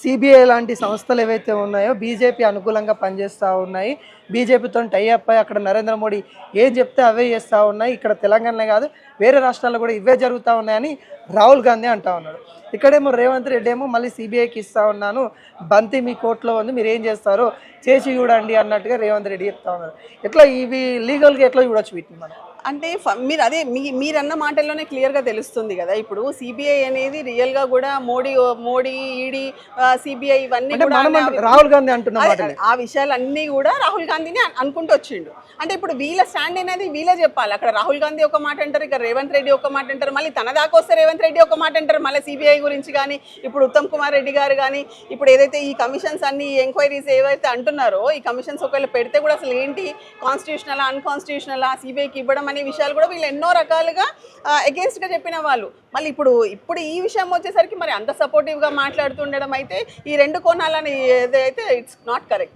CBI లాంటి సంస్థలు ఏవైతే ఉన్నాయో బీజేపీ అనుకూలంగా పనిచేస్తూ ఉన్నాయి. బీజేపీతో టైఅప్ అయ్యి అక్కడ నరేంద్ర మోడీ ఏం చెప్తే అవే చేస్తూ ఉన్నాయి. ఇక్కడ తెలంగాణలో కాదు వేరే రాష్ట్రాల్లో కూడా ఇవే జరుగుతూ ఉన్నాయని రాహుల్ గాంధీ అంటూ ఉన్నాడు. ఇక్కడేమో రేవంత్ రెడ్డి ఏమో మళ్ళీ సిబిఐకి ఇస్తూ ఉన్నాను, బంతి మీ కోర్టులో ఉంది, మీరు ఏం చేస్తారో చేసి చూడండి అన్నట్టుగా రేవంత్ రెడ్డి చెప్తా ఉన్నారు. ఎట్లా ఇవి లీగల్గా ఎట్లా చూడొచ్చు వీటిని మనం? అంటే మీరు అదే మీరన్న మాటల్లోనే క్లియర్గా తెలుస్తుంది కదా. ఇప్పుడు సిబిఐ అనేది రియల్గా కూడా మోడీ ఈడీ సిబిఐ ఇవన్నీ కూడా రాహుల్ గాంధీ అంటున్నారు. ఆ విషయాలన్నీ కూడా రాహుల్ గాంధీని అనుకుంటూ వచ్చిండు. అంటే ఇప్పుడు వీళ్ళ స్టాండ్ అనేది వీళ్ళే చెప్పాలి. అక్కడ రాహుల్ గాంధీ ఒక మాట అంటారు, ఇక్కడ రేవంత్ రెడ్డి ఒక మాట అంటారు, మళ్ళీ తన దాకా వస్తే రేవంత్ రెడ్డి ఒక మాట అంటారు, మళ్ళీ సిబిఐ గురించి కానీ ఇప్పుడు ఉత్తమ్ కుమార్ రెడ్డి గారు కానీ ఇప్పుడు ఏదైతే ఈ కమిషన్స్ అన్ని ఎంక్వైరీస్ ఏవైతే అంటున్నారో ఈ కమిషన్స్ ఒకవేళ పెడితే కూడా అసలు ఏంటి కాన్స్టిట్యూషనలా అన్కాన్స్టిట్యూషనలా సిబిఐకి ఇవ్వడం అనే విషయాలు కూడా వీళ్ళు ఎన్నో రకాలుగా అగేన్స్ట్గా చెప్పిన వాళ్ళు. మళ్ళీ ఇప్పుడు ఈ విషయం వచ్చేసరికి మరి అంత సపోర్టివ్గా మాట్లాడుతుండడం అయితే ఈ రెండు కోణాలని ఏదైతే ఇట్స్ నాట్ కరెక్ట్.